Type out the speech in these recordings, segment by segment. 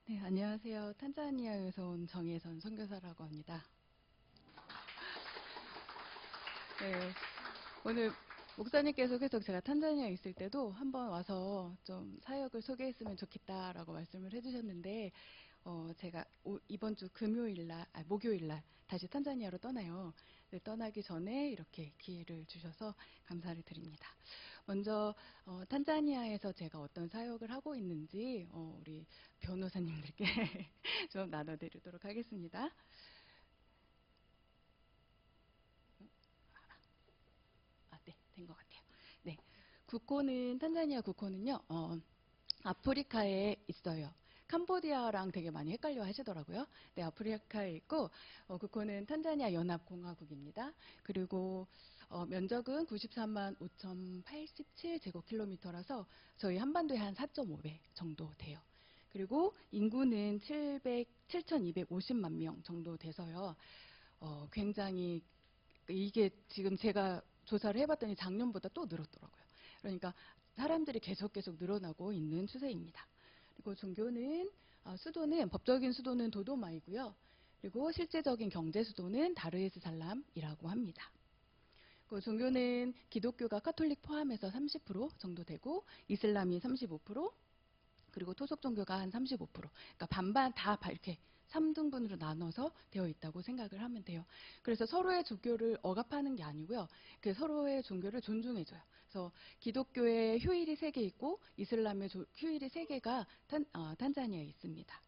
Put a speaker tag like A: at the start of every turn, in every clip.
A: 네, 안녕하세요. 탄자니아에서 온 정혜선 선교사라고 합니다. 네, 오늘 목사님께서 계속 제가 탄자니아에 있을 때도 한번 와서 좀 사역을 소개했으면 좋겠다라고 말씀을 해주셨는데, 제가 이번 주 목요일 날 다시 탄자니아로 떠나요. 네, 떠나기 전에 이렇게 기회를 주셔서 감사를 드립니다. 먼저 탄자니아에서 제가 어떤 사역을 하고 있는지 우리 변호사님들께 좀 나눠드리도록 하겠습니다. 네, 된 것 같아요. 네, 탄자니아 국호는요, 아프리카에 있어요. 캄보디아랑 되게 많이 헷갈려 하시더라고요. 네, 아프리카에 있고, 국호는 탄자니아 연합공화국입니다. 그리고 면적은 93만 5,087제곱킬로미터라서 저희 한반도의 한 4.5배 정도 돼요. 그리고 인구는 7,250만 명 정도 돼서요. 굉장히 이게 지금 제가 조사를 해봤더니 작년보다 또 늘었더라고요. 그러니까 사람들이 계속 늘어나고 있는 추세입니다. 그리고 종교는 법적인 수도는 도도마이고요. 그리고 실제적인 경제 수도는 다르에스 살람이라고 합니다. 그 종교는 기독교가 카톨릭 포함해서 30% 정도 되고 이슬람이 35%, 그리고 토속 종교가 한 35%. 그러니까 반반 다 이렇게 3등분으로 나눠서 되어 있다고 생각을 하면 돼요. 그래서 서로의 종교를 억압하는 게 아니고요. 그 서로의 종교를 존중해줘요. 그래서 기독교의 휴일이 3개 있고 이슬람의 휴일이 3개가 탄자니아에 있습니다.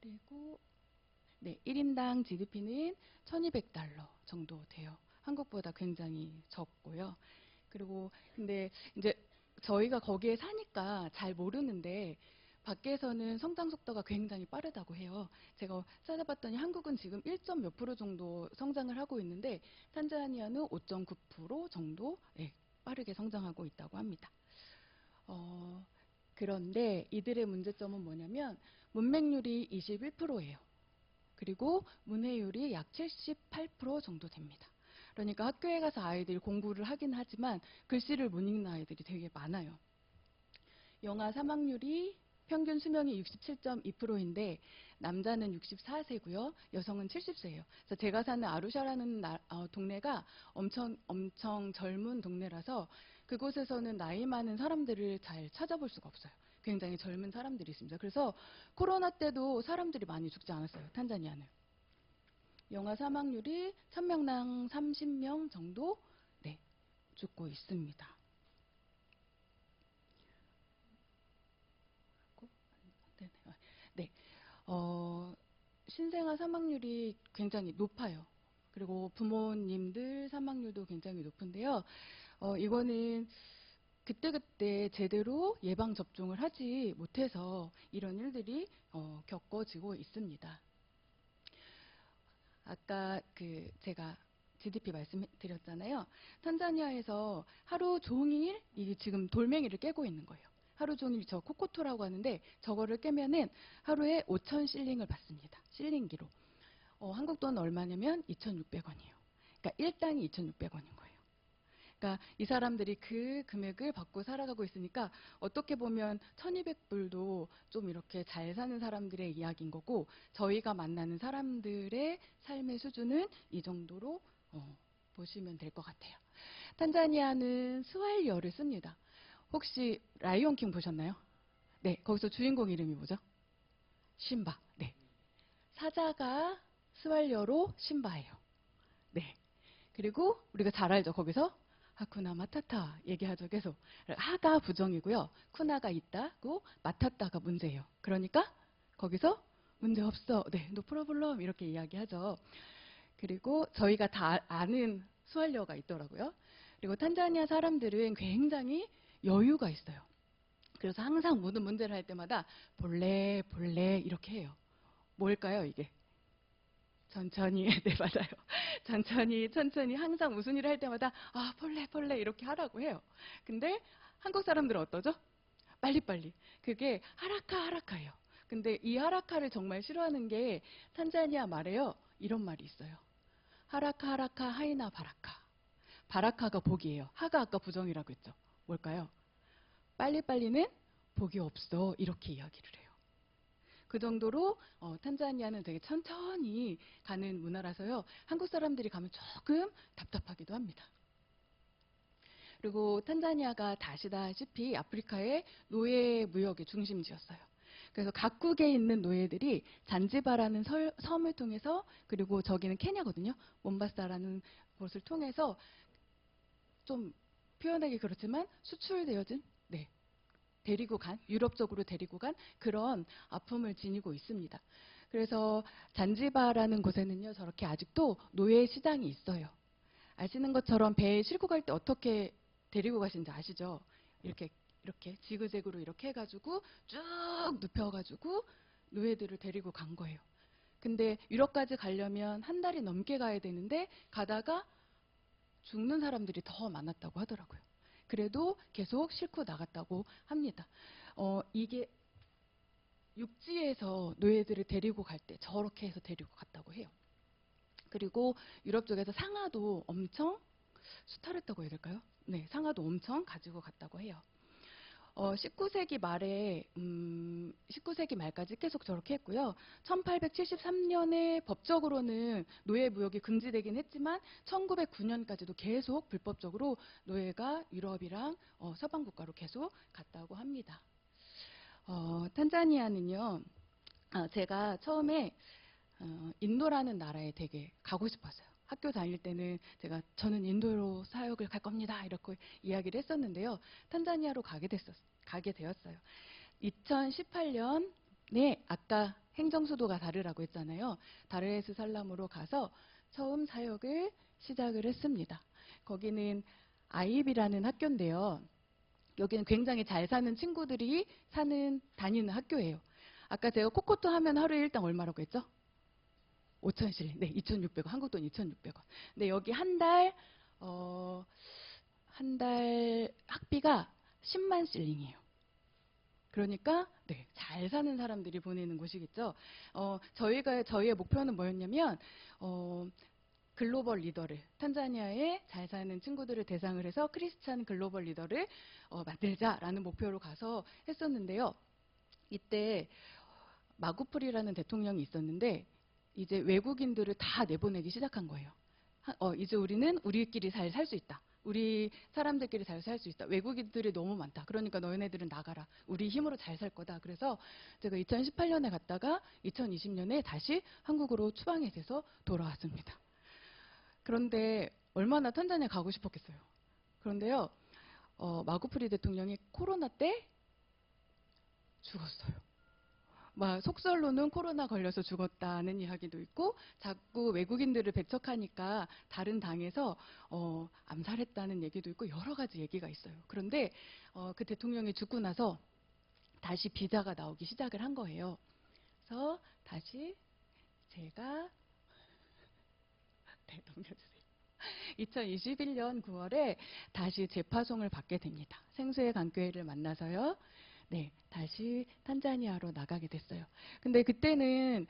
A: 그리고 네, 1인당 GDP는 1200달러 정도 돼요. 한국보다 굉장히 적고요. 그리고 근데 이제 저희가 거기에 사니까 잘 모르는데 밖에서는 성장 속도가 굉장히 빠르다고 해요. 제가 찾아봤더니 한국은 지금 1점 몇 프로 정도 성장을 하고 있는데 탄자니아는 5.9% 정도 빠르게 성장하고 있다고 합니다. 그런데 이들의 문제점은 뭐냐면 문맹률이 21%예요. 그리고 문해율이 약 78% 정도 됩니다. 그러니까 학교에 가서 아이들이 공부를 하긴 하지만 글씨를 못 읽는 아이들이 되게 많아요. 영아 사망률이 평균 수명이 67.2%인데 남자는 64세고요. 여성은 70세예요. 그래서 제가 사는 아루샤라는 동네가 엄청 젊은 동네라서 그곳에서는 나이 많은 사람들을 잘 찾아볼 수가 없어요. 굉장히 젊은 사람들이 있습니다. 그래서 코로나 때도 사람들이 많이 죽지 않았어요. 탄자니아는. 영아 사망률이 1000명당 30명 정도 죽고 있습니다. 네, 신생아 사망률이 굉장히 높아요. 그리고 부모님들 사망률도 굉장히 높은데요. 이거는 그때그때 제대로 예방 접종을 하지 못해서 이런 일들이 겪어지고 있습니다. 아까 제가 GDP 말씀드렸잖아요. 탄자니아에서 하루 종일 이게 지금 돌멩이를 깨고 있는 거예요. 하루 종일 저 코코토라고 하는데 저거를 깨면은 하루에 5천 실링을 받습니다. 실링기로. 한국 돈 얼마냐면 2,600원이에요. 그러니까 일당이 2,600원인 거예요. 그러니까 이 사람들이 그 금액을 받고 살아가고 있으니까 어떻게 보면 1,200불도 좀 이렇게 잘 사는 사람들의 이야기인 거고 저희가 만나는 사람들의 삶의 수준은 이 정도로 보시면 될 것 같아요. 탄자니아는 스왈리어를 씁니다. 혹시 라이온킹 보셨나요? 네, 거기서 주인공 이름이 뭐죠? 심바. 네. 사자가 스왈리어로 심바예요. 네. 그리고 우리가 잘 알죠. 거기서 하쿠나 마타타 얘기하죠. 계속. 하가 부정이고요. 쿠나가 있다고 마타타가 문제예요. 그러니까 거기서 문제 없어. 네, no problem 이렇게 이야기하죠. 그리고 저희가 다 아는 스왈리어가 있더라고요. 그리고 탄자니아 사람들은 굉장히 여유가 있어요. 그래서 항상 모든 문제를 할 때마다 볼래 볼래 이렇게 해요. 뭘까요, 이게? 천천히, 네, 맞아요. 천천히 항상 무슨 일을 할 때마다 폴레 이렇게 하라고 해요. 근데 한국 사람들은 어떠죠? 빨리빨리. 그게 하라카예요. 근데 이 하라카를 정말 싫어하는 게 탄자니아 말에요. 이런 말이 있어요. 하라카 하이나 바라카. 바라카가 복이에요. 하가 아까 부정이라고 했죠. 뭘까요? 빨리빨리는 복이 없어. 이렇게 이야기를 해요. 그 정도로 탄자니아는 되게 천천히 가는 문화라서요. 한국 사람들이 가면 조금 답답하기도 합니다. 그리고 탄자니아가 다시다시피 아프리카의 노예 무역의 중심지였어요. 그래서 각국에 있는 노예들이 잔지바라는 섬을 통해서, 그리고 저기는 케냐거든요. 몬바사라는 곳을 통해서 좀 표현하기 그렇지만 수출되어진, 네, 데리고 간, 유럽 쪽으로 데리고 간 그런 아픔을 지니고 있습니다. 그래서 잔지바라는 곳에는요, 저렇게 아직도 노예 시장이 있어요. 아시는 것처럼 배에 싣고 갈 때 어떻게 데리고 가시는지 아시죠? 이렇게 지그재그로 이렇게 해가지고 쭉 눕혀가지고 노예들을 데리고 간 거예요. 근데 유럽까지 가려면 한 달이 넘게 가야 되는데 가다가 죽는 사람들이 더 많았다고 하더라고요. 그래도 계속 싣고 나갔다고 합니다. 이게 육지에서 노예들을 데리고 갈 때 저렇게 해서 데리고 갔다고 해요. 그리고 유럽 쪽에서 상아도 엄청 수탈했다고 해야 될까요? 네, 상아도 엄청 가지고 갔다고 해요. 19세기 말에 19세기 말까지 계속 저렇게 했고요. 1873년에 법적으로는 노예 무역이 금지되긴 했지만 1909년까지도 계속 불법적으로 노예가 유럽이랑 서방 국가로 계속 갔다고 합니다. 탄자니아는요. 제가 처음에 인도라는 나라에 되게 가고 싶었어요. 학교 다닐 때는 저는 인도로 사역을 갈 겁니다. 이렇게 이야기를 했었는데요. 탄자니아로 가게 되었어요. 2018년에 아까 행정수도가 다르라고 했잖아요. 다르에스살람으로 가서 처음 사역을 시작을 했습니다. 거기는 아이비라는 학교인데요. 여기는 굉장히 잘 사는 친구들이 다니는 학교예요. 아까 제가 코코토 하면 하루에 일당 얼마라고 했죠? 5,000실링. 네, 2,600원. 한국 돈 2,600원. 네, 여기 한 달 학비가 10만 실링이에요. 그러니까 네, 잘 사는 사람들이 보내는 곳이겠죠. 저희의 목표는 뭐였냐면 글로벌 리더를, 탄자니아에 잘 사는 친구들을 대상을 해서 크리스찬 글로벌 리더를 만들자라는 목표로 가서 했었는데요. 이때 마구프리라는 대통령이 있었는데 이제 외국인들을 다 내보내기 시작한 거예요. 이제 우리는 우리끼리 잘 살 수 있다. 우리 사람들끼리 잘 살 수 있다. 외국인들이 너무 많다. 그러니까 너희네들은 나가라. 우리 힘으로 잘 살 거다. 그래서 제가 2018년에 갔다가 2020년에 다시 한국으로 추방이 돼서 돌아왔습니다. 그런데 얼마나 탄자니아 가고 싶었겠어요. 그런데요, 마구프리 대통령이 코로나 때 죽었어요. 속설로는 코로나 걸려서 죽었다는 이야기도 있고, 자꾸 외국인들을 배척하니까 다른 당에서 암살했다는 얘기도 있고, 여러 가지 얘기가 있어요. 그런데 그 대통령이 죽고 나서 다시 비자가 나오기 시작을 한 거예요. 그래서 다시 제가 네, 넘겨주세요. 2021년 9월에 다시 재파송을 받게 됩니다. 생수의 강교회를 만나서요. 네, 다시 탄자니아로 나가게 됐어요. 근데 그때는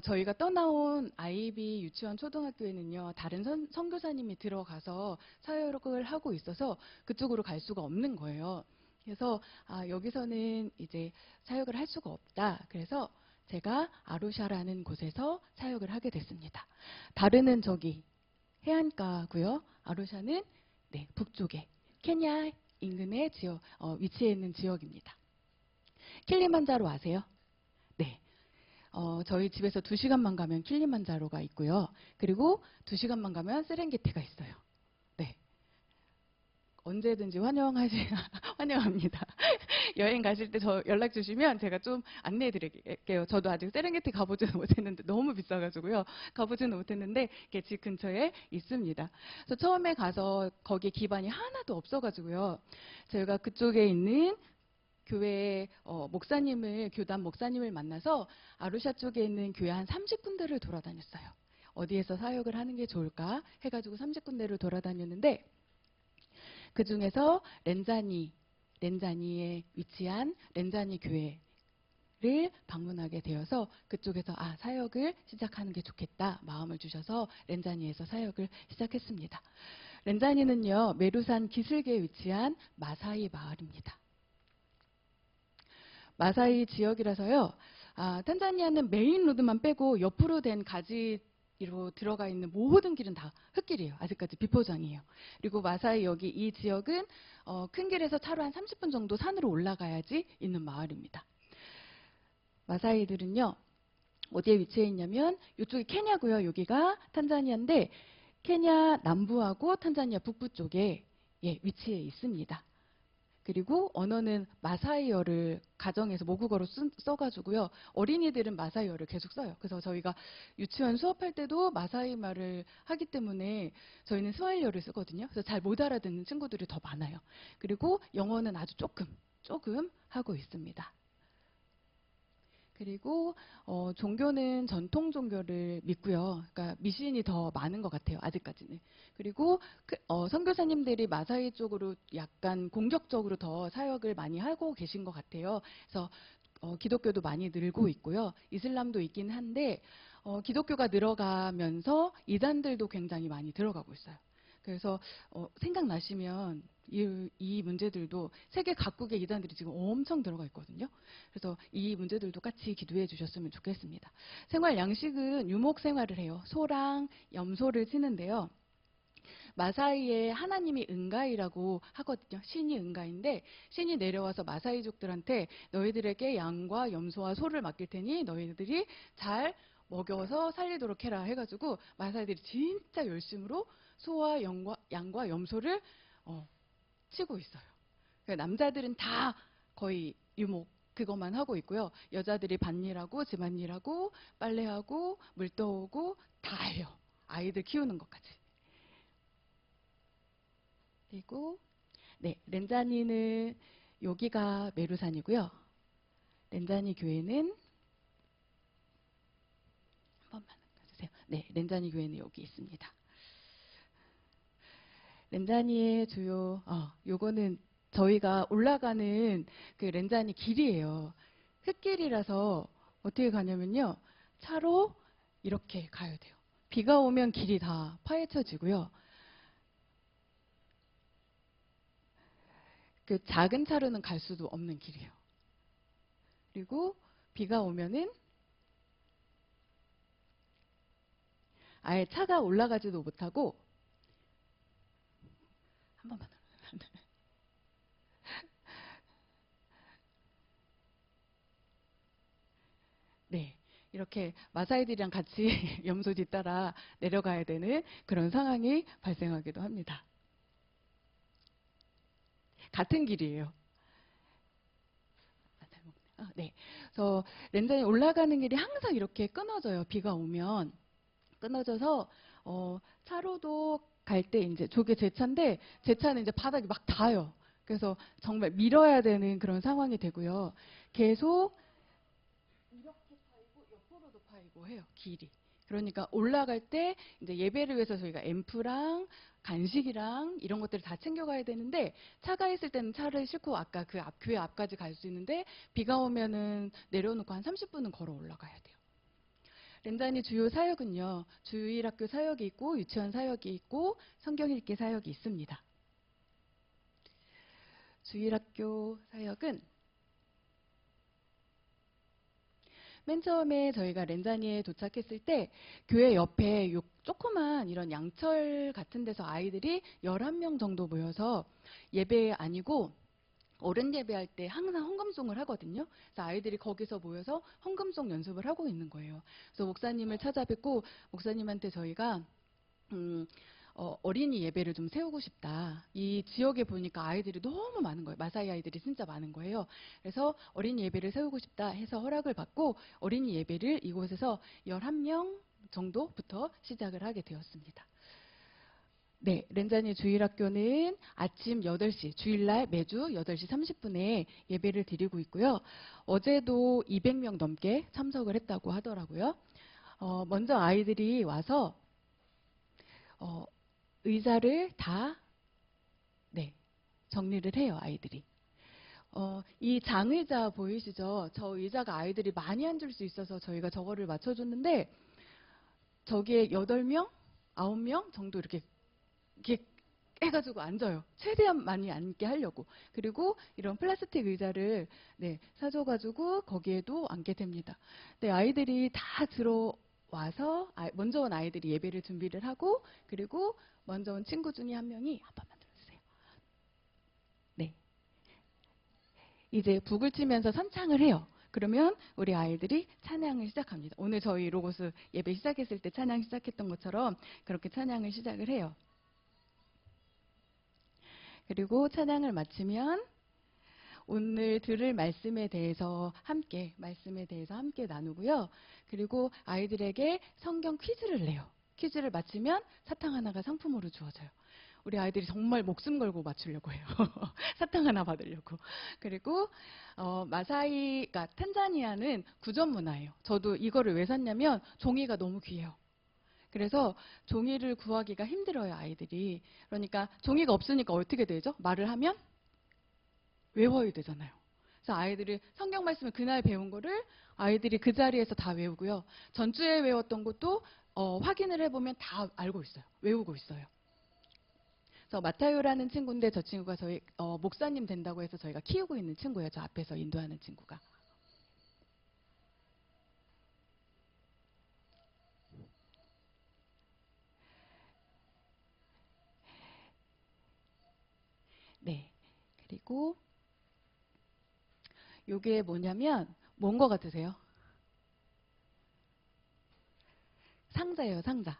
A: 저희가 떠나온 아이비 유치원 초등학교에는요, 다른 선교사님이 들어가서 사역을 하고 있어서 그쪽으로 갈 수가 없는 거예요. 그래서 여기서는 이제 사역을 할 수가 없다. 그래서 제가 아루샤라는 곳에서 사역을 하게 됐습니다. 다르는 저기 해안가고요. 아루샤는 네, 북쪽에 케냐 인근에 위치해 있는 지역입니다. 킬리만자로 아세요? 네. 저희 집에서 2시간만 가면 킬리만자로가 있고요. 그리고 2시간만 가면 세렝게티가 있어요. 네. 언제든지 환영합니다. 여행 가실 때 저 연락 주시면 제가 좀 안내해 드릴게요. 저도 아직 세렝게티 가보지는 못했는데 너무 비싸가지고요. 가보지는 못했는데 집 근처에 있습니다. 그래서 처음에 가서 거기에 기반이 하나도 없어가지고요. 저희가 그쪽에 있는 교회 교단 목사님을 만나서 아루샤 쪽에 있는 교회 한 30군데를 돌아다녔어요. 어디에서 사역을 하는 게 좋을까 해가지고 30군데를 돌아다녔는데 그 중에서 렌자니에 위치한 렌자니 교회를 방문하게 되어서 그쪽에서 사역을 시작하는 게 좋겠다 마음을 주셔서 렌자니에서 사역을 시작했습니다. 렌자니는요, 메루산 기슭에 위치한 마사이 마을입니다. 마사이 지역이라서요. 탄자니아는 메인 로드만 빼고 옆으로 된 가지로 들어가 있는 모든 길은 다 흙길이에요. 아직까지 비포장이에요. 그리고 마사이 여기 이 지역은 큰 길에서 차로 한 30분 정도 산으로 올라가야지 있는 마을입니다. 마사이들은요. 어디에 위치해 있냐면 이쪽이 케냐고요. 여기가 탄자니아인데 케냐 남부하고 탄자니아 북부 쪽에 위치해 있습니다. 그리고 언어는 마사이어를 가정에서 모국어로 써가지고요. 어린이들은 마사이어를 계속 써요. 그래서 저희가 유치원 수업할 때도 마사이 말을 하기 때문에 저희는 스와힐리어를 쓰거든요. 그래서 잘 못 알아듣는 친구들이 더 많아요. 그리고 영어는 아주 조금 하고 있습니다. 그리고 종교는 전통 종교를 믿고요. 그러니까 미신이 더 많은 것 같아요. 아직까지는. 그리고 선교사님들이 마사이 쪽으로 약간 공격적으로 더 사역을 많이 하고 계신 것 같아요. 그래서 기독교도 많이 늘고 있고요. 이슬람도 있긴 한데 기독교가 늘어가면서 이단들도 굉장히 많이 들어가고 있어요. 그래서 생각나시면 이 문제들도 세계 각국의 이단들이 지금 엄청 들어가 있거든요. 그래서 이 문제들도 같이 기도해 주셨으면 좋겠습니다. 생활 양식은 유목 생활을 해요. 소랑 염소를 치는데요. 마사이의 하나님이 은가이라고 하거든요. 신이 은가인데 신이 내려와서 마사이족들한테 너희들에게 양과 염소와 소를 맡길 테니 너희들이 잘 먹여서 살리도록 해라 해가지고 마사이들이 진짜 열심으로 소와 양과 염소를 치고 있어요. 그러니까 남자들은 다 거의 유목 그것만 하고 있고요. 여자들이 밭일하고 집안일하고 빨래하고 물 떠오고 다 해요. 아이들 키우는 것까지. 그리고 렌자니는 여기가 메루산이고요. 렌자니 교회는 한 번만 가주세요. 렌자니 교회는 여기 있습니다. 렌자니의 주요 요거는 저희가 올라가는 그 렌자니 길이에요. 흙길이라서 어떻게 가냐면요. 차로 이렇게 가야 돼요. 비가 오면 길이 다 파헤쳐지고요. 그 작은 차로는 갈 수도 없는 길이에요. 그리고 비가 오면은 아예 차가 올라가지도 못하고 한 번만 이렇게 마사이들이랑 같이 염소 뒤따라 내려가야 되는 그런 상황이 발생하기도 합니다. 같은 길이에요. 그래서 렌자니 올라가는 길이 항상 이렇게 끊어져요. 비가 오면 끊어져서 차로도 갈 때 이제 저게 제 차인데 제 차는 이제 바닥이 막 닿아요. 그래서 정말 밀어야 되는 그런 상황이 되고요. 계속 이렇게 파이고 옆으로도 파이고 해요. 길이. 그러니까 올라갈 때 이제 예배를 위해서 저희가 앰프랑 간식이랑 이런 것들을 다 챙겨가야 되는데 차가 있을 때는 차를 싣고 아까 그 교회 앞까지 갈 수 있는데 비가 오면은 내려놓고 한 30분은 걸어 올라가야 돼요. 렌자니 주요 사역은요. 주일학교 사역이 있고 유치원 사역이 있고 성경 읽기 사역이 있습니다. 주일학교 사역은 맨 처음에 저희가 렌자니에 도착했을 때 교회 옆에 조그만 이런 양철 같은 데서 아이들이 11명 정도 모여서 예배 아니고 어른 예배할 때 항상 헌금송을 하거든요. 그래서 아이들이 거기서 모여서 헌금송 연습을 하고 있는 거예요. 그래서 목사님을 찾아뵙고 목사님한테 저희가 어린이 예배를 좀 세우고 싶다. 이 지역에 보니까 아이들이 너무 많은 거예요. 마사이 아이들이 진짜 많은 거예요. 그래서 어린이 예배를 세우고 싶다 해서 허락을 받고 어린이 예배를 이곳에서 11명 정도부터 시작을 하게 되었습니다. 렌자니 주일학교는 아침 8시, 주일날 매주 8시 30분에 예배를 드리고 있고요. 어제도 200명 넘게 참석을 했다고 하더라고요. 먼저 아이들이 와서 의자를 다 정리를 해요, 아이들이. 이 장의자 보이시죠? 저 의자가 아이들이 많이 앉을 수 있어서 저희가 저거를 맞춰줬는데 저기에 8명, 9명 정도 이렇게 해가지고 앉아요. 최대한 많이 앉게 하려고. 그리고 이런 플라스틱 의자를 사줘가지고 거기에도 앉게 됩니다. 아이들이 다 들어와서 먼저 온 아이들이 예배를 준비를 하고 그리고 먼저 온 친구 중에 한 명이 한 번만 들어주세요. 네. 이제 북을 치면서 선창을 해요. 그러면 우리 아이들이 찬양을 시작합니다. 오늘 저희 로고스 예배 시작했을 때 찬양 시작했던 것처럼 그렇게 찬양을 시작을 해요. 그리고 찬양을 마치면 오늘 들을 말씀에 대해서 함께 나누고요. 그리고 아이들에게 성경 퀴즈를 내요. 퀴즈를 맞히면 사탕 하나가 상품으로 주어져요. 우리 아이들이 정말 목숨 걸고 맞추려고 해요. 사탕 하나 받으려고. 그리고 그러니까 탄자니아는 구전 문화예요. 저도 이거를 왜 샀냐면 종이가 너무 귀해요. 그래서 종이를 구하기가 힘들어요, 아이들이. 그러니까 종이가 없으니까 어떻게 되죠? 말을 하면 외워야 되잖아요. 그래서 아이들이 성경 말씀을 그날 배운 거를 아이들이 그 자리에서 다 외우고요. 전주에 외웠던 것도 확인을 해보면 다 알고 있어요. 외우고 있어요. 그래서 마타요라는 친구인데 저 친구가 저희 목사님 된다고 해서 저희가 키우고 있는 친구예요. 저 앞에서 인도하는 친구가. 네. 그리고 이게 뭐냐면 뭔 거 같으세요? 상자예요, 상자.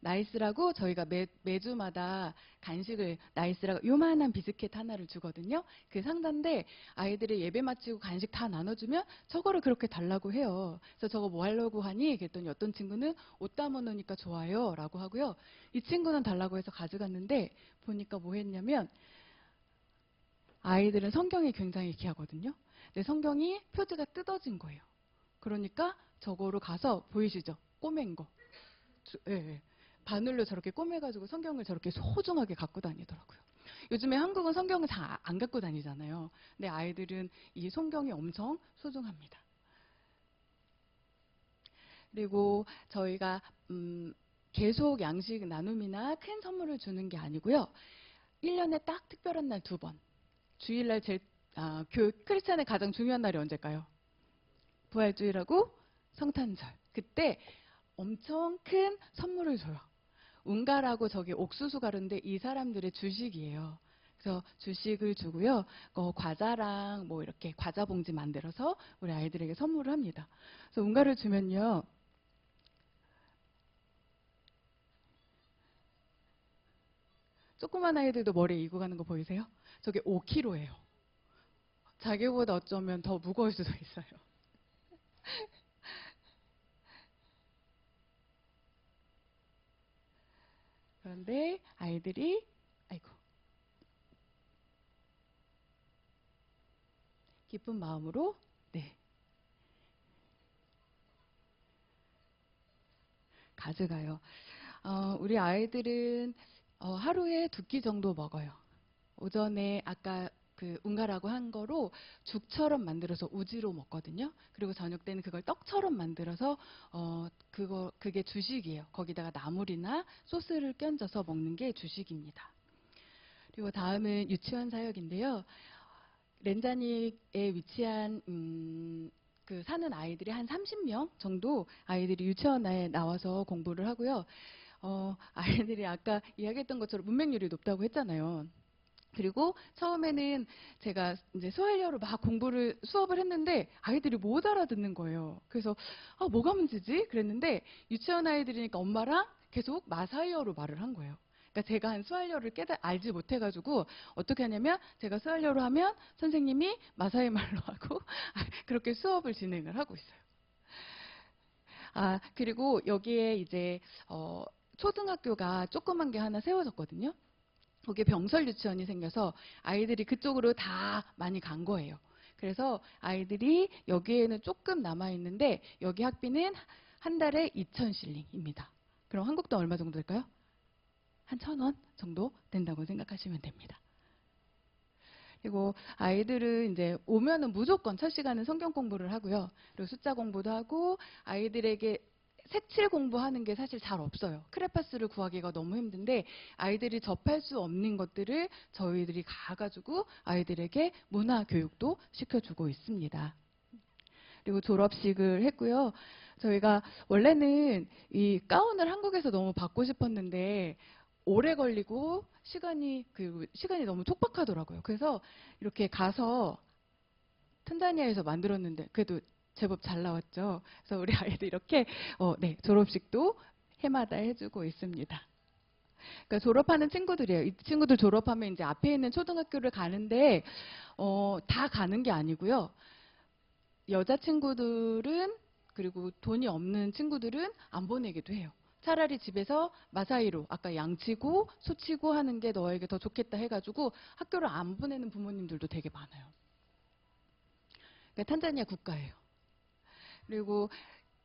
A: 나이스라고 저희가 매주마다 간식을 나이스라고 요만한 비스켓 하나를 주거든요. 그 상자인데 아이들이 예배 마치고 간식 다 나눠주면 저거를 그렇게 달라고 해요. 그래서 저거 뭐 하려고 하니? 그랬더니 어떤 친구는 옷 담아놓으니까 좋아요 라고 하고요. 이 친구는 달라고 해서 가져갔는데 보니까 뭐 했냐면 아이들은 성경이 굉장히 귀하거든요. 근데 성경이 표지가 뜯어진 거예요. 그러니까 저거로 가서 보이시죠? 꼬맨 거. 예, 예. 바늘로 저렇게 꼬매가지고 성경을 저렇게 소중하게 갖고 다니더라고요. 요즘에 한국은 성경을 다 안 갖고 다니잖아요. 근데 아이들은 이 성경이 엄청 소중합니다. 그리고 저희가 계속 양식 나눔이나 큰 선물을 주는 게 아니고요. 1년에 딱 특별한 날 2번. 주일날 크리스찬의 가장 중요한 날이 언제일까요? 부활주일하고 성탄절. 그때 엄청 큰 선물을 줘요. 운가라고 저기 옥수수 가루인데 이 사람들의 주식이에요. 그래서 주식을 주고요. 과자랑 뭐 이렇게 과자 봉지 만들어서 우리 아이들에게 선물을 합니다. 그래서 운가를 주면요. 조그만 아이들도 머리에 이고 가는 거 보이세요? 저게 5kg예요. 자기보다 어쩌면 더 무거울 수도 있어요. 그런데 아이들이 아이고 기쁜 마음으로 가져가요. 우리 아이들은 하루에 2끼 정도 먹어요. 오전에 아까 그 운가라고 한 거로 죽처럼 만들어서 우지로 먹거든요. 그리고 저녁 때는 그걸 떡처럼 만들어서 그게 주식이에요. 거기다가 나물이나 소스를 껴져서 먹는 게 주식입니다. 그리고 다음은 유치원 사역인데요. 렌자닉에 위치한 그 사는 아이들이 한 30명 정도 아이들이 유치원에 나와서 공부를 하고요. 아이들이 아까 이야기했던 것처럼 문맹률이 높다고 했잖아요. 그리고 처음에는 제가 이제 스왈리어로 막 수업을 했는데 아이들이 못 알아듣는 거예요. 그래서 뭐가 문제지? 그랬는데 유치원 아이들이니까 엄마랑 계속 마사이어로 말을 한 거예요. 그러니까 제가 한 스왈리어를 알지 못해가지고 어떻게 하냐면 제가 스왈리어로 하면 선생님이 마사이 말로 하고 그렇게 수업을 진행을 하고 있어요. 그리고 여기에 이제 초등학교가 조그만 게 하나 세워졌거든요. 거기에 병설 유치원이 생겨서 아이들이 그쪽으로 다 많이 간 거예요. 그래서 아이들이 여기에는 조금 남아 있는데 여기 학비는 한 달에 2,000실링입니다. 그럼 한국 돈 얼마 정도 될까요? 한 1,000원 정도 된다고 생각하시면 됩니다. 그리고 아이들은 이제 오면은 무조건 첫 시간은 성경 공부를 하고요. 그리고 숫자 공부도 하고 아이들에게 색칠 공부하는 게 사실 잘 없어요. 크레파스를 구하기가 너무 힘든데 아이들이 접할 수 없는 것들을 저희들이 가가지고 아이들에게 문화 교육도 시켜주고 있습니다. 그리고 졸업식을 했고요. 저희가 원래는 이 가운을 한국에서 너무 받고 싶었는데 오래 걸리고 시간이 너무 촉박하더라고요. 그래서 이렇게 가서 탄자니아에서 만들었는데 그래도 제법 잘 나왔죠. 그래서 우리 아이들 이렇게 네, 졸업식도 해마다 해주고 있습니다. 그러니까 졸업하는 친구들이에요. 이 친구들 졸업하면 이제 앞에 있는 초등학교를 가는데 다 가는 게 아니고요. 여자 친구들은 그리고 돈이 없는 친구들은 안 보내기도 해요. 차라리 집에서 마사이로 아까 양치고 소치고 하는 게 너에게 더 좋겠다 해가지고 학교를 안 보내는 부모님들도 되게 많아요. 그러니까 탄자니아 국가예요. 그리고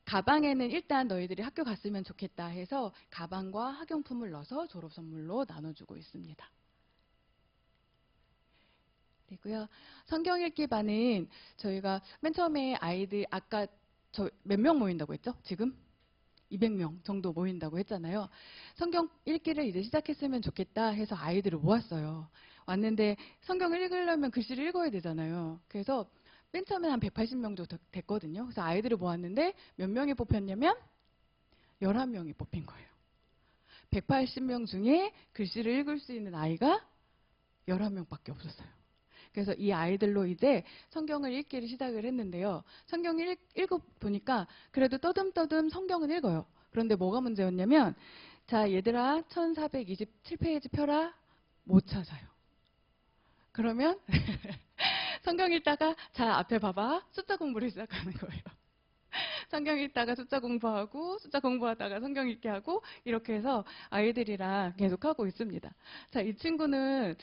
A: 가방에는 일단 너희들이 학교 갔으면 좋겠다 해서 가방과 학용품을 넣어서 졸업 선물로 나눠주고 있습니다. 그리고요. 성경 읽기 반은 저희가 맨 처음에 아이들 아까 저 몇 명 모인다고 했죠? 지금 200명 정도 모인다고 했잖아요. 성경 읽기를 이제 시작했으면 좋겠다 해서 아이들을 모았어요. 왔는데 성경을 읽으려면 글씨를 읽어야 되잖아요. 그래서 맨 처음에 한 180명 정도 됐거든요. 그래서 아이들을 모았는데 몇 명이 뽑혔냐면 11명이 뽑힌 거예요. 180명 중에 글씨를 읽을 수 있는 아이가 11명밖에 없었어요. 그래서 이 아이들로 이제 성경을 읽기를 시작을 했는데요. 성경을 읽어보니까 그래도 떠듬떠듬 성경은 읽어요. 그런데 뭐가 문제였냐면 자 얘들아 1427페이지 펴라. 못 찾아요. 그러면 성경 읽다가 자 앞에 봐봐. 숫자 공부를 시작하는 거예요. 성경 읽다가 숫자 공부하고 숫자 공부하다가 성경 읽기 하고 이렇게 해서 아이들이랑 계속 하고 있습니다. 자, 이 친구는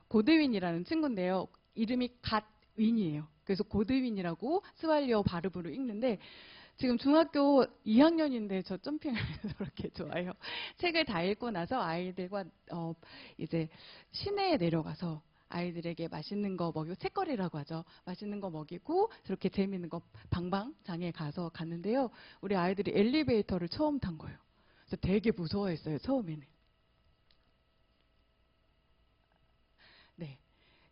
A: 고드윈이라는 친구인데요. 이름이 갓윈이에요. 그래서 고드윈이라고 스왈리어 발음으로 읽는데 지금 중학교 2학년인데 저 점핑을 저렇게 좋아해요. 책을 다 읽고 나서 아이들과 이제 시내에 내려가서 아이들에게 맛있는 거 먹이고 책거리라고 하죠. 맛있는 거 먹이고 저렇게 재미있는 거 방방장에 가서 갔는데요. 우리 아이들이 엘리베이터를 처음 탄 거예요. 그래서 되게 무서워했어요. 처음에는. 네.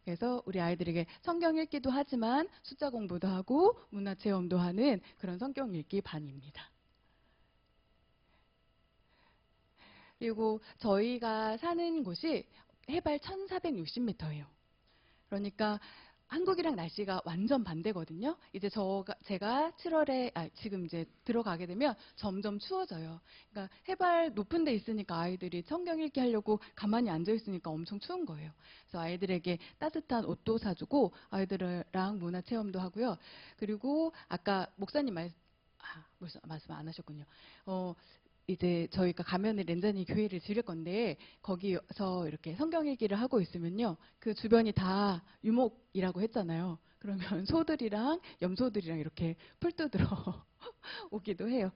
A: 그래서 우리 아이들에게 성경 읽기도 하지만 숫자 공부도 하고 문화 체험도 하는 그런 성경 읽기 반입니다. 그리고 저희가 사는 곳이 해발 1460m예요. 그러니까 한국이랑 날씨가 완전 반대거든요. 이제 제가 7월에, 지금 이제 들어가게 되면 점점 추워져요. 그러니까 해발 높은 데 있으니까 아이들이 성경 읽기 하려고 가만히 앉아 있으니까 엄청 추운 거예요. 그래서 아이들에게 따뜻한 옷도 사주고 아이들이랑 문화 체험도 하고요. 그리고 아까 목사님 말씀 안 하셨군요. 이제 저희가 가면을 랜전히 교회를 지을 건데 거기서 이렇게 성경 읽기를 하고 있으면요. 그 주변이 다 유목이라고 했잖아요. 그러면 소들이랑 염소들이랑 이렇게 풀 뜯으러 오기도 해요.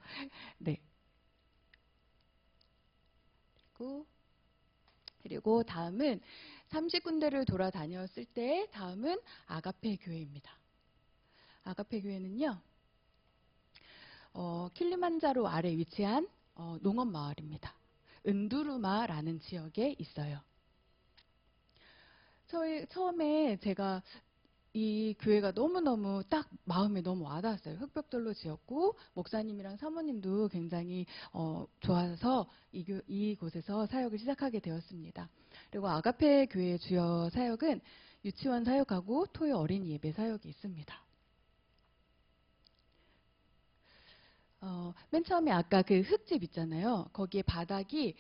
A: 네. 그리고 다음은 30군데를 돌아다녔을 때 다음은 아가페 교회입니다. 아가페 교회는요. 킬리만자로 아래 위치한 농업 마을입니다. 은두루마라는 지역에 있어요. 처음에 제가 이 교회가 너무너무 딱 마음에 너무 와닿았어요. 흙벽돌로 지었고 목사님이랑 사모님도 굉장히 좋아서 이곳에서 사역을 시작하게 되었습니다. 그리고 아가페 교회 주요 사역은 유치원 사역하고 토요 어린이 예배 사역이 있습니다. 맨 처음에 아까 그 흙집 있잖아요. 거기에 바닥이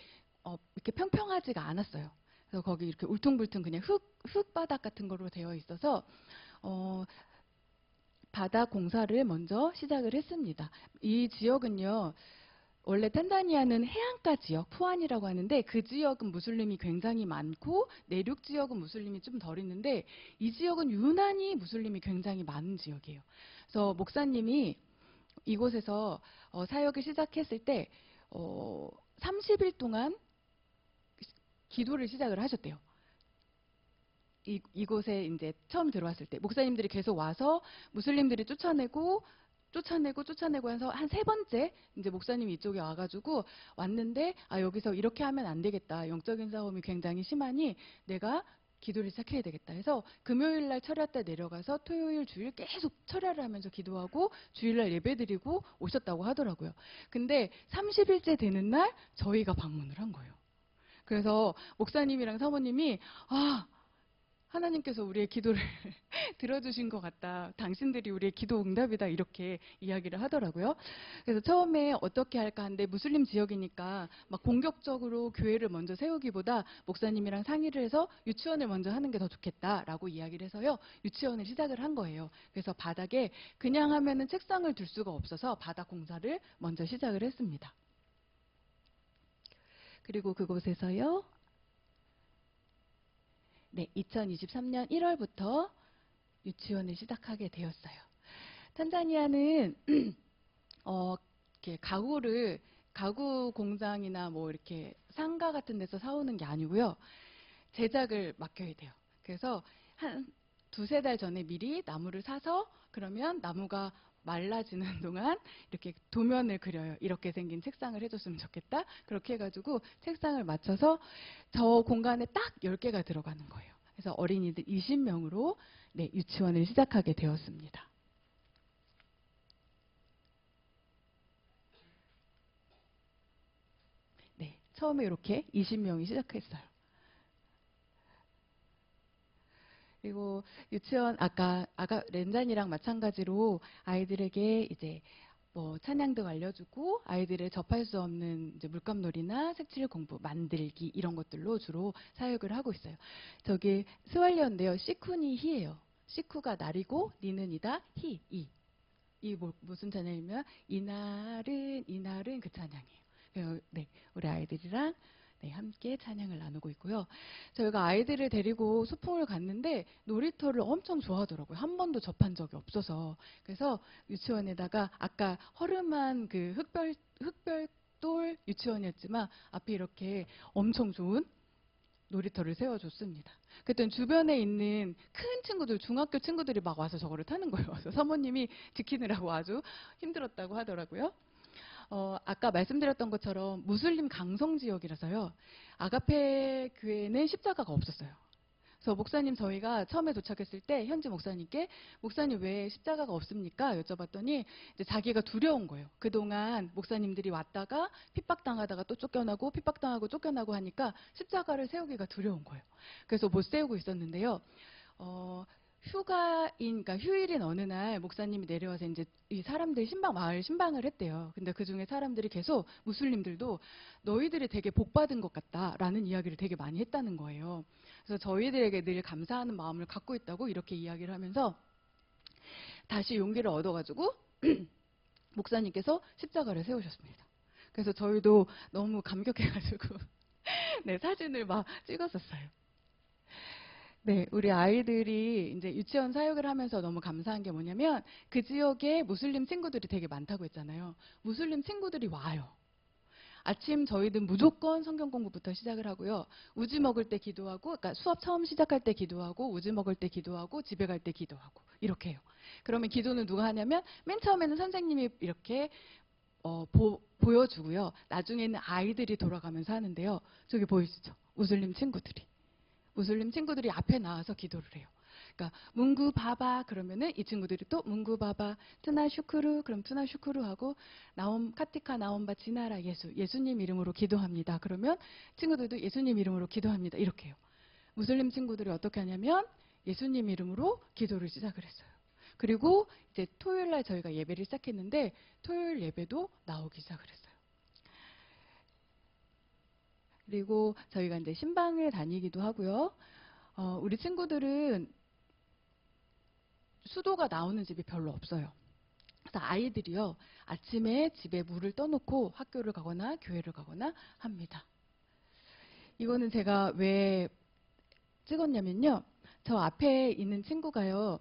A: 이렇게 평평하지가 않았어요. 그래서 거기 이렇게 울퉁불퉁 그냥 흙바닥 같은 거로 되어 있어서 바닥 공사를 먼저 시작을 했습니다. 이 지역은요. 원래 탄자니아는 해안가 지역, 푸안이라고 하는데 그 지역은 무슬림이 굉장히 많고 내륙 지역은 무슬림이 좀 덜 있는데 이 지역은 유난히 무슬림이 굉장히 많은 지역이에요. 그래서 목사님이 이곳에서 사역을 시작했을 때 30일 동안 기도를 시작을 하셨대요. 이곳에 이제 처음 들어왔을 때 목사님들이 계속 와서 무슬림들이 쫓아내고 쫓아내고 해서 한 세 번째 이제 목사님이 이쪽에 와가지고 왔는데 여기서 이렇게 하면 안 되겠다. 영적인 싸움이 굉장히 심하니 내가 기도를 시작해야 되겠다 해서 금요일 날 철야 때 내려가서 토요일 주일 계속 철야를 하면서 기도하고 주일날 예배드리고 오셨다고 하더라고요. 근데 30일째 되는 날 저희가 방문을 한 거예요. 그래서 목사님이랑 사모님이 하나님께서 우리의 기도를 들어주신 것 같다. 당신들이 우리의 기도 응답이다. 이렇게 이야기를 하더라고요. 그래서 처음에 어떻게 할까 하는데 무슬림 지역이니까 막 공격적으로 교회를 먼저 세우기보다 목사님이랑 상의를 해서 유치원을 먼저 하는 게 더 좋겠다라고 이야기를 해서요. 유치원을 시작을 한 거예요. 그래서 바닥에 그냥 하면은 책상을 둘 수가 없어서 바닥 공사를 먼저 시작을 했습니다. 그리고 그곳에서요. 네, 2023년 1월부터 유치원을 시작하게 되었어요. 탄자니아는 이렇게 가구 공장이나 뭐 이렇게 상가 같은 데서 사오는 게 아니고요. 제작을 맡겨야 돼요. 그래서 한 두세 달 전에 미리 나무를 사서 그러면 나무가 말라지는 동안 이렇게 도면을 그려요. 이렇게 생긴 책상을 해줬으면 좋겠다. 그렇게 해가지고 책상을 맞춰서 저 공간에 딱 10개가 들어가는 거예요. 그래서 어린이들 20명으로 네, 유치원을 시작하게 되었습니다. 네, 처음에 이렇게 20명이 시작했어요. 그리고 유치원 아까 렌잔이랑 마찬가지로 아이들에게 이제 뭐 찬양도 알려주고 아이들을 접할 수 없는 이제 물감놀이나 색칠 공부, 만들기 이런 것들로 주로 사역을 하고 있어요. 저기 스왈리어인데요. 시쿠니 히예요. 시쿠가 날이고 니는 이다 히 이. 이 무슨 찬양이면 이날은 그 찬양이에요. 네, 우리 아이들이랑 네, 함께 찬양을 나누고 있고요. 저희가 아이들을 데리고 소풍을 갔는데 놀이터를 엄청 좋아하더라고요. 한 번도 접한 적이 없어서. 그래서 유치원에다가 아까 허름한 그 흑별돌 유치원이었지만 앞에 이렇게 엄청 좋은 놀이터를 세워줬습니다. 그랬더니 주변에 있는 큰 친구들, 중학교 친구들이 막 와서 저거를 타는 거예요. 그래서 사모님이 지키느라고 아주 힘들었다고 하더라고요. 아까 말씀드렸던 것처럼 무슬림 강성 지역이라서요. 아가페 교회는 십자가가 없었어요. 그래서 목사님 저희가 처음에 도착했을 때 현지 목사님께 목사님 왜 십자가가 없습니까? 여쭤봤더니 이제 자기가 두려운 거예요. 그동안 목사님들이 왔다가 핍박당하다가 또 쫓겨나고 핍박당하고 쫓겨나고 하니까 십자가를 세우기가 두려운 거예요. 그래서 못 세우고 있었는데요. 그러니까 휴일인 어느 날 목사님이 내려와서 이제 이 사람들 마을 신방을 했대요. 근데 그 중에 사람들이 계속 무슬림들도 너희들이 되게 복 받은 것 같다라는 이야기를 되게 많이 했다는 거예요. 그래서 저희들에게 늘 감사하는 마음을 갖고 있다고 이렇게 이야기를 하면서 다시 용기를 얻어가지고 목사님께서 십자가를 세우셨습니다. 그래서 저희도 너무 감격해가지고 네, 사진을 막 찍었었어요. 네, 우리 아이들이 이제 유치원 사역을 하면서 너무 감사한 게 뭐냐면 그 지역에 무슬림 친구들이 되게 많다고 했잖아요. 무슬림 친구들이 와요. 아침 저희는 무조건 성경 공부부터 시작을 하고요. 우지 먹을 때 기도하고, 그러니까 수업 처음 시작할 때 기도하고, 우지 먹을 때 기도하고, 집에 갈 때 기도하고 이렇게 해요. 그러면 기도는 누가 하냐면 맨 처음에는 선생님이 이렇게 보여주고요. 나중에는 아이들이 돌아가면서 하는데요. 저기 보이시죠? 무슬림 친구들이 앞에 나와서 기도를 해요. 그러니까 문구 바바 그러면은 이 친구들이 또 문구 바바 투나 슈크루 그럼 투나 슈크루 하고 나옴 카티카 나옴바 지나라 예수님 이름으로 기도합니다. 그러면 친구들도 예수님 이름으로 기도합니다. 이렇게 해요. 무슬림 친구들이 어떻게 하냐면 예수님 이름으로 기도를 시작을 했어요. 그리고 이제 토요일 날 저희가 예배를 시작했는데 토요일 예배도 나오기 시작을 했어요. 그리고 저희가 이제 신방을 다니기도 하고요. 우리 친구들은 수도가 나오는 집이 별로 없어요. 그래서 아이들이요, 아침에 집에 물을 떠놓고 학교를 가거나 교회를 가거나 합니다. 이거는 제가 왜 찍었냐면요. 저 앞에 있는 친구가요,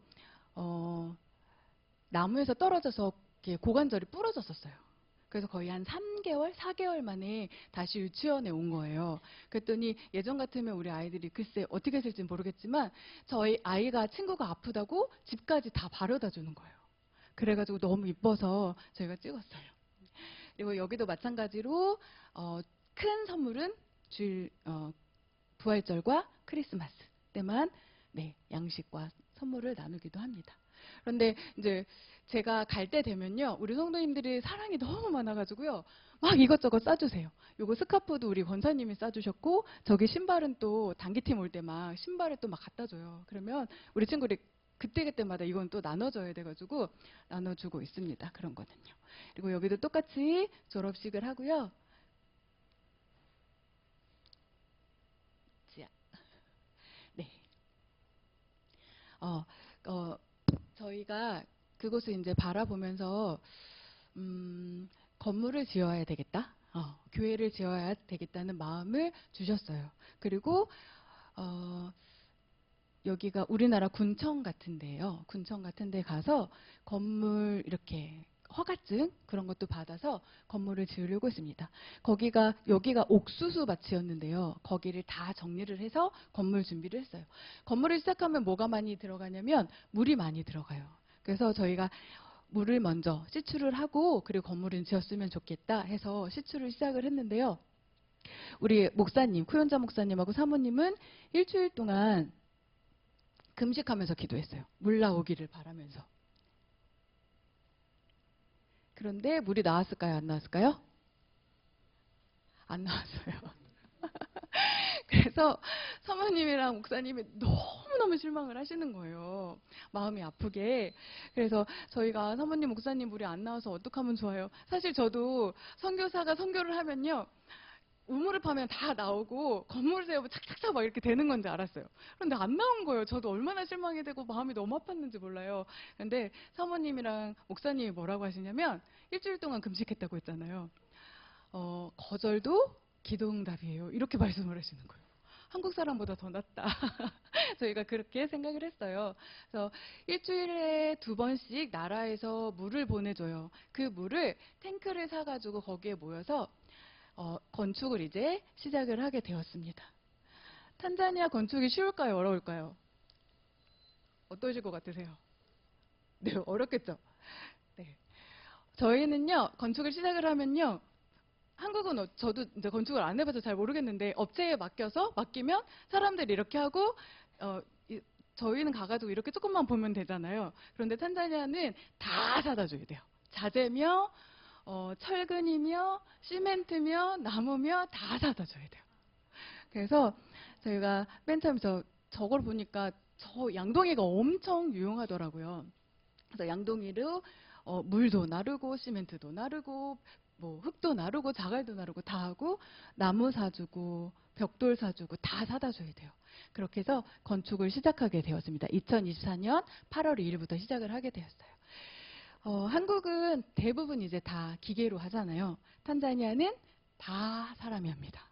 A: 나무에서 떨어져서 고관절이 부러졌었어요. 그래서 거의 한 3개월, 4개월 만에 다시 유치원에 온 거예요. 그랬더니 예전 같으면 우리 아이들이 글쎄 어떻게 했을지 모르겠지만 저희 아이가 친구가 아프다고 집까지 다 바래다 주는 거예요. 그래가지고 너무 이뻐서 저희가 찍었어요. 그리고 여기도 마찬가지로 큰 선물은 부활절과 크리스마스 때만 네, 양식과 선물을 나누기도 합니다. 그런데 이제 제가 갈 때 되면요, 우리 성도님들이 사랑이 너무 많아가지고요, 막 이것저것 싸주세요. 요거 스카프도 우리 권사님이 싸주셨고, 저기 신발은 또 단기팀 올 때 막 신발을 또 막 갖다 줘요. 그러면 우리 친구들이 그때그때마다 이건 또 나눠줘야 돼가지고 나눠주고 있습니다. 그런 거는요. 그리고 여기도 똑같이 졸업식을 하고요. 자, 네. 어, 어, 저희가 그곳을 이제 바라보면서 건물을 지어야 되겠다. 교회를 지어야 되겠다는 마음을 주셨어요. 그리고 여기가 우리나라 군청 같은데요. 군청 같은데 가서 건물 이렇게 허가증 그런 것도 받아서 건물을 지으려고 했습니다. 여기가 옥수수 밭이었는데요. 거기를 다 정리를 해서 건물 준비를 했어요. 건물을 시작하면 뭐가 많이 들어가냐면 물이 많이 들어가요. 그래서 저희가 물을 먼저 시추를 하고 그리고 건물을 지었으면 좋겠다 해서 시추를 시작을 했는데요. 우리 목사님, 쿠연자 목사님하고 사모님은 일주일 동안 금식하면서 기도했어요. 물 나오기를 바라면서. 그런데 물이 나왔을까요? 안 나왔을까요? 안 나왔어요. 그래서 사모님이랑 목사님이 너무너무 실망을 하시는 거예요. 마음이 아프게. 그래서 저희가 사모님, 목사님 물이 안 나와서 어떡하면 좋아요? 사실 저도 선교사가 선교를 하면요. 우물을 파면 다 나오고 건물을 세우면 착착착 막 이렇게 되는 건지 알았어요. 그런데 안 나온 거예요. 저도 얼마나 실망이 되고 마음이 너무 아팠는지 몰라요. 근데 사모님이랑 목사님이 뭐라고 하시냐면 일주일 동안 금식했다고 했잖아요. 거절도 기도응답이에요. 이렇게 말씀을 하시는 거예요. 한국 사람보다 더 낫다. 저희가 그렇게 생각을 했어요. 그래서 일주일에 2번씩 나라에서 물을 보내줘요. 그 물을 탱크를 사가지고 거기에 모여서 건축을 이제 시작을 하게 되었습니다. 탄자니아 건축이 쉬울까요? 어려울까요? 어떠실 것 같으세요? 네, 어렵겠죠? 네. 저희는요, 건축을 시작을 하면요, 한국은 저도 이제 건축을 안 해봐서 잘 모르겠는데 업체에 맡기면 사람들이 이렇게 하고 저희는 가가지고 이렇게 조금만 보면 되잖아요. 그런데 탄자니아는 다 사다 줘야 돼요. 자재며 철근이며 시멘트며 나무며 다 사다 줘야 돼요. 그래서 저희가 맨 처음에 저걸 보니까 저 양동이가 엄청 유용하더라고요. 그래서 양동이로 물도 나르고 시멘트도 나르고 뭐 흙도 나르고 자갈도 나르고 다 하고 나무 사주고 벽돌 사주고 다 사다 줘야 돼요. 그렇게 해서 건축을 시작하게 되었습니다. 2024년 8월 2일부터 시작을 하게 되었어요. 한국은 대부분 이제 다 기계로 하잖아요. 탄자니아는 다 사람이 합니다.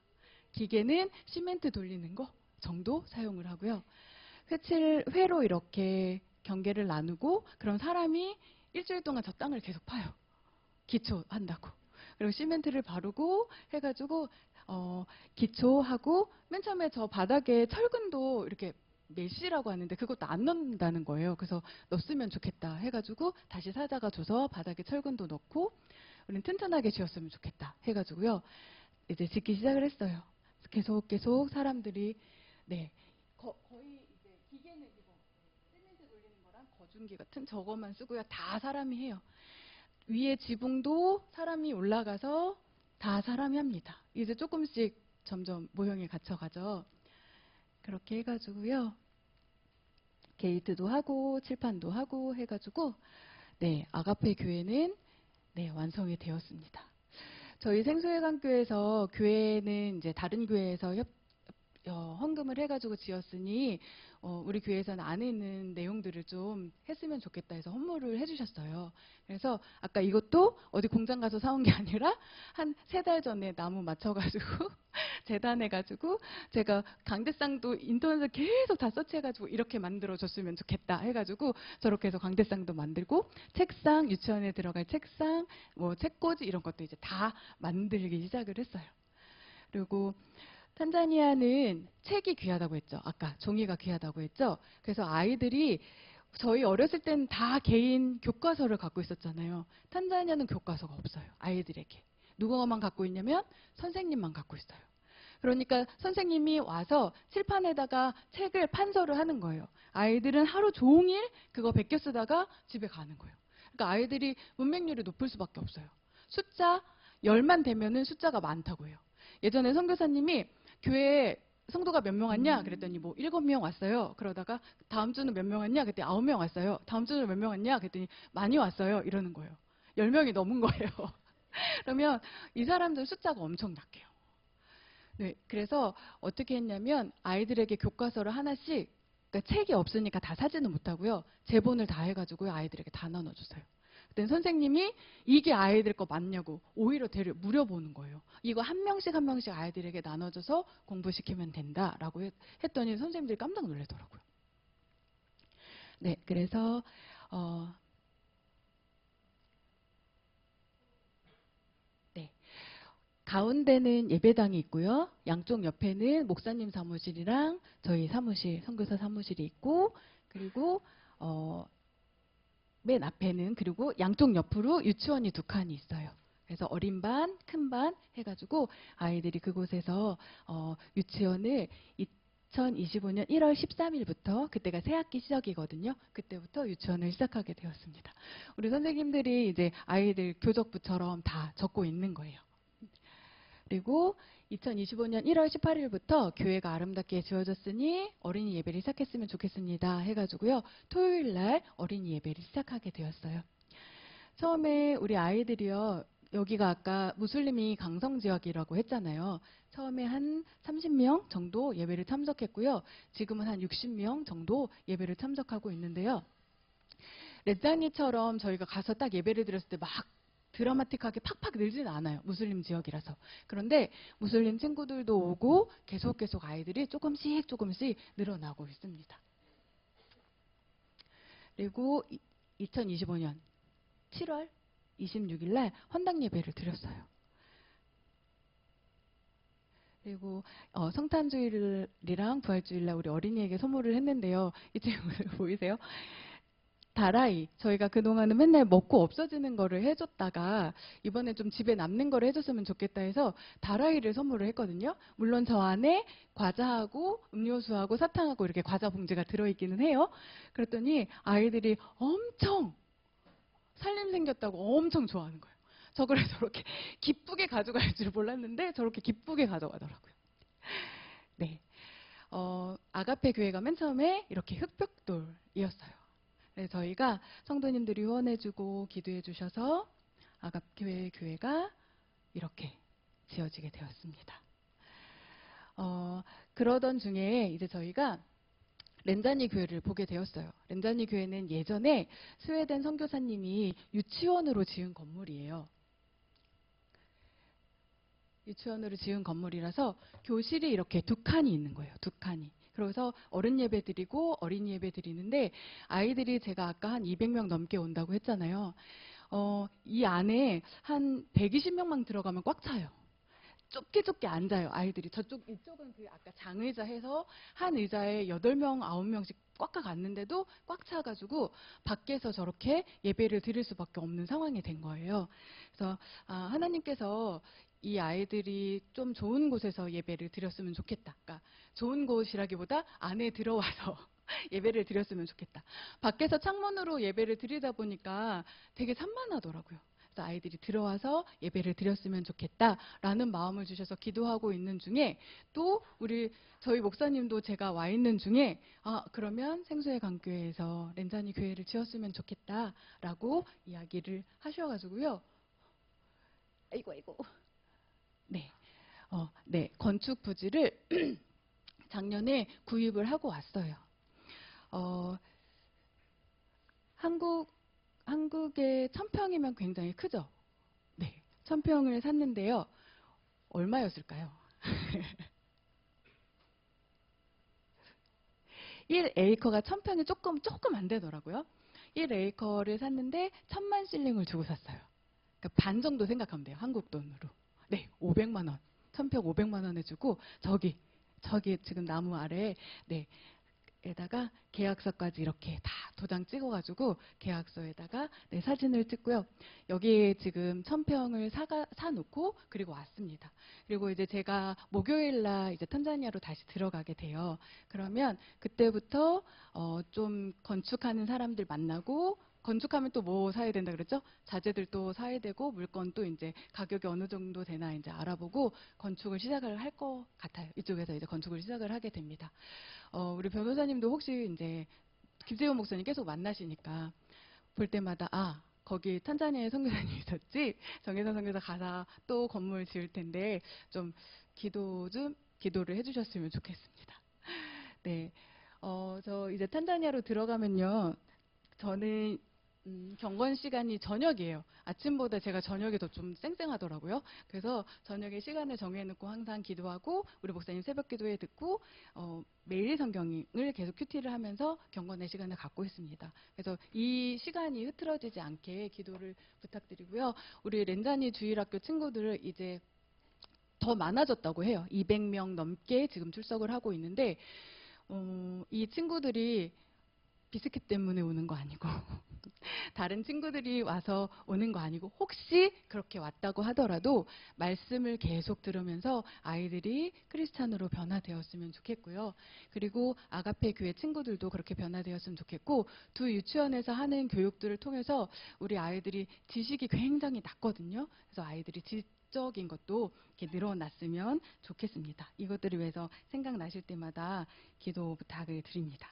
A: 기계는 시멘트 돌리는 거 정도 사용을 하고요. 회로 이렇게 경계를 나누고 그럼 사람이 일주일 동안 저 땅을 계속 파요. 기초한다고. 그리고 시멘트를 바르고 해가지고 기초하고 맨 처음에 저 바닥에 철근도 이렇게 메쉬라고 하는데 그것도 안 넣는다는 거예요. 그래서 넣었으면 좋겠다 해가지고 다시 사다가 줘서 바닥에 철근도 넣고 우리는 튼튼하게 지었으면 좋겠다 해가지고요. 이제 짓기 시작을 했어요. 계속 사람들이 네 거의 이제 기계는 이거 시멘트 돌리는 거랑 거중기 같은 저것만 쓰고요. 다 사람이 해요. 위에 지붕도 사람이 올라가서 다 사람이 합니다. 이제 조금씩 점점 모형이 갖춰가죠. 그렇게 해가지고요. 게이트도 하고 칠판도 하고 해가지고 네 아가페 교회는 네 완성이 되었습니다. 저희 생수회관교회에서 교회는 이제 다른 교회에서 헌금을 해가지고 지었으니 우리 교회에서는 안에 있는 내용들을 좀 했으면 좋겠다 해서 헌물을 해주셨어요. 그래서 아까 이것도 어디 공장 가서 사온 게 아니라 한 3달 전에 나무 맞춰가지고 재단해가지고 제가 강대상도 인터넷에 계속 다 서치해가지고 이렇게 만들어줬으면 좋겠다 해가지고 저렇게 해서 강대상도 만들고 책상, 유치원에 들어갈 책상, 뭐 책꽂이 이런 것도 이제 다 만들기 시작을 했어요. 그리고 탄자니아는 책이 귀하다고 했죠. 아까 종이가 귀하다고 했죠. 그래서 아이들이 저희 어렸을 때는 다 개인 교과서를 갖고 있었잖아요. 탄자니아는 교과서가 없어요. 아이들에게. 누구만 갖고 있냐면 선생님만 갖고 있어요. 그러니까 선생님이 와서 칠판에다가 책을 판서를 하는 거예요. 아이들은 하루 종일 그거 베껴 쓰다가 집에 가는 거예요. 그러니까 아이들이 문맹률이 높을 수밖에 없어요. 숫자 10만 되면은 숫자가 많다고 해요. 예전에 선교사님이 교회에 성도가 몇 명 왔냐? 그랬더니 뭐 7명 왔어요. 그러다가 다음 주는 몇 명 왔냐? 그랬더니 9명 왔어요. 다음 주는 몇 명 왔냐? 그랬더니 많이 왔어요. 이러는 거예요. 10명이 넘은 거예요. 그러면 이 사람들 숫자가 엄청 낮게요. 네, 그래서 어떻게 했냐면 아이들에게 교과서를 하나씩, 그러니까 책이 없으니까 다 사지는 못하고요. 제본을 다 해가지고요. 아이들에게 다 나눠줬어요. 그때 선생님이 이게 아이들 거 맞냐고 오히려 물어보는 거예요. 이거 한 명씩 한 명씩 아이들에게 나눠줘서 공부시키면 된다라고 했더니 선생님들이 깜짝 놀라더라고요. 네, 그래서 네, 가운데는 예배당이 있고요. 양쪽 옆에는 목사님 사무실이랑 저희 사무실, 선교사 사무실이 있고, 그리고 맨 앞에는 그리고 양쪽 옆으로 유치원이 2칸이 있어요. 그래서 어린 반, 큰 반 해가지고 아이들이 그곳에서 유치원을 2025년 1월 13일부터 그때가 새학기 시작이거든요. 그때부터 유치원을 시작하게 되었습니다. 우리 선생님들이 이제 아이들 교적부처럼 다 적고 있는 거예요. 그리고 2025년 1월 18일부터 교회가 아름답게 지어졌으니 어린이 예배를 시작했으면 좋겠습니다 해가지고요. 토요일 날 어린이 예배를 시작하게 되었어요. 처음에 우리 아이들이요. 여기가 아까 무슬림이 강성 지역이라고 했잖아요. 처음에 한 30명 정도 예배를 참석했고요. 지금은 한 60명 정도 예배를 참석하고 있는데요. 렛자니처럼 저희가 가서 딱 예배를 드렸을 때 막 드라마틱하게 팍팍 늘지는 않아요. 무슬림 지역이라서. 그런데 무슬림 친구들도 오고 계속 아이들이 조금씩 늘어나고 있습니다. 그리고 2025년 7월 26일 날 헌당 예배를 드렸어요. 그리고 성탄주일이랑 부활주일날 우리 어린이에게 선물을 했는데요. 이 친구 보이세요? 다라이, 저희가 그동안은 맨날 먹고 없어지는 거를 해줬다가 이번에 좀 집에 남는 거를 해줬으면 좋겠다 해서 다라이를 선물을 했거든요. 물론 저 안에 과자하고 음료수하고 사탕하고 이렇게 과자 봉지가 들어있기는 해요. 그랬더니 아이들이 엄청 살림 생겼다고 엄청 좋아하는 거예요. 저 그래서 저렇게 기쁘게 가져갈 줄 몰랐는데 저렇게 기쁘게 가져가더라고요. 네, 아가페 교회가 맨 처음에 이렇게 흙벽돌이었어요. 그래서 저희가 성도님들이 후원해주고 기도해주셔서 아가페 교회가 이렇게 지어지게 되었습니다. 그러던 중에 이제 저희가 렌자니 교회를 보게 되었어요. 렌자니 교회는 예전에 스웨덴 선교사님이 유치원으로 지은 건물이에요. 유치원으로 지은 건물이라서 교실이 이렇게 2칸이 있는 거예요. 2칸이. 그래서 어른 예배 드리고 어린이 예배 드리는데 아이들이 제가 아까 한 200명 넘게 온다고 했잖아요. 이 안에 한 120명만 들어가면 꽉 차요. 좁게 앉아요. 아이들이. 이쪽은 그 아까 장의자 해서 한 의자에 8명, 9명씩 꽉 갔는데도 꽉 차가지고 밖에서 저렇게 예배를 드릴 수밖에 없는 상황이 된 거예요. 그래서 하나님께서 이 아이들이 좀 좋은 곳에서 예배를 드렸으면 좋겠다. 그러니까 좋은 곳이라기보다 안에 들어와서 예배를 드렸으면 좋겠다. 밖에서 창문으로 예배를 드리다 보니까 되게 산만하더라고요. 그래서 아이들이 들어와서 예배를 드렸으면 좋겠다라는 마음을 주셔서 기도하고 있는 중에 또 저희 목사님도 제가 와 있는 중에 그러면 생수의 강교회에서 렌자니 교회를 지었으면 좋겠다라고 이야기를 하셔가지고요. 아이고. 네. 네. 건축 부지를 작년에 구입을 하고 왔어요. 한국의 1000평이면 굉장히 크죠? 네. 1000평을 샀는데요. 얼마였을까요? 1에이커가 1000평이 조금 안 되더라고요. 1에이커를 샀는데 1000만 실링을 주고 샀어요. 그러니까 반 정도 생각하면 돼요. 한국 돈으로. 네, 500만 원. 1000평 500만 원에 주고 저기 지금 나무 아래에 네, 에다가 계약서까지 이렇게 다 도장 찍어가지고 계약서에다가 네, 사진을 찍고요. 여기에 지금 1,000평을 사놓고 그리고 왔습니다. 그리고 이제 제가 목요일 날 이제 탄자니아로 다시 들어가게 돼요. 그러면 그때부터 좀 건축하는 사람들 만나고 건축하면 또 뭐 사야 된다 그랬죠? 자재들 또 사야 되고 물건 또 이제 가격이 어느 정도 되나 이제 알아보고 건축을 시작을 할 것 같아요. 이쪽에서 이제 건축을 시작을 하게 됩니다. 우리 변호사님도 혹시 이제 김세훈 목사님 계속 만나시니까 볼 때마다 거기 탄자니아에 선교사님 있었지? 정혜선 선교사 가서 또 건물 지을 텐데 좀 기도를 해주셨으면 좋겠습니다. 네, 저 이제 탄자니아로 들어가면요. 저는 경건 시간이 저녁이에요. 아침보다 제가 저녁이 더 좀 쌩쌩하더라고요. 그래서 저녁에 시간을 정해놓고 항상 기도하고 우리 목사님 새벽 기도회 듣고 매일 성경을 계속 큐티를 하면서 경건의 시간을 갖고 있습니다. 그래서 이 시간이 흐트러지지 않게 기도를 부탁드리고요. 우리 렌자니 주일학교 친구들을 이제 더 많아졌다고 해요. 200명 넘게 지금 출석을 하고 있는데 이 친구들이 비스킷 때문에 오는 거 아니고 다른 친구들이 와서 오는 거 아니고 혹시 그렇게 왔다고 하더라도 말씀을 계속 들으면서 아이들이 크리스찬으로 변화되었으면 좋겠고요. 그리고 아가페 교회 친구들도 그렇게 변화되었으면 좋겠고 두 유치원에서 하는 교육들을 통해서 우리 아이들이 지식이 굉장히 낮거든요. 그래서 아이들이 지적인 것도 이렇게 늘어났으면 좋겠습니다. 이것들을 위해서 생각나실 때마다 기도 부탁을 드립니다.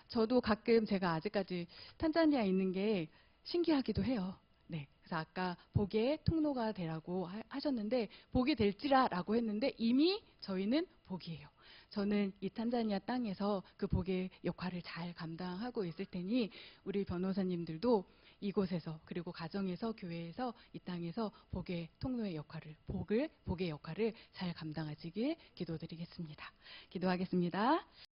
A: 저도 가끔 제가 아직까지 탄자니아에 있는 게 신기하기도 해요. 네. 그래서 아까 복의 통로가 되라고 하셨는데 복이 될지라라고 했는데 이미 저희는 복이에요. 저는 이 탄자니아 땅에서 그 복의 역할을 잘 감당하고 있을 테니 우리 변호사님들도 이곳에서 그리고 가정에서 교회에서 이 땅에서 복의 통로의 역할을 복의 역할을 잘 감당하시길 기도드리겠습니다. 기도하겠습니다.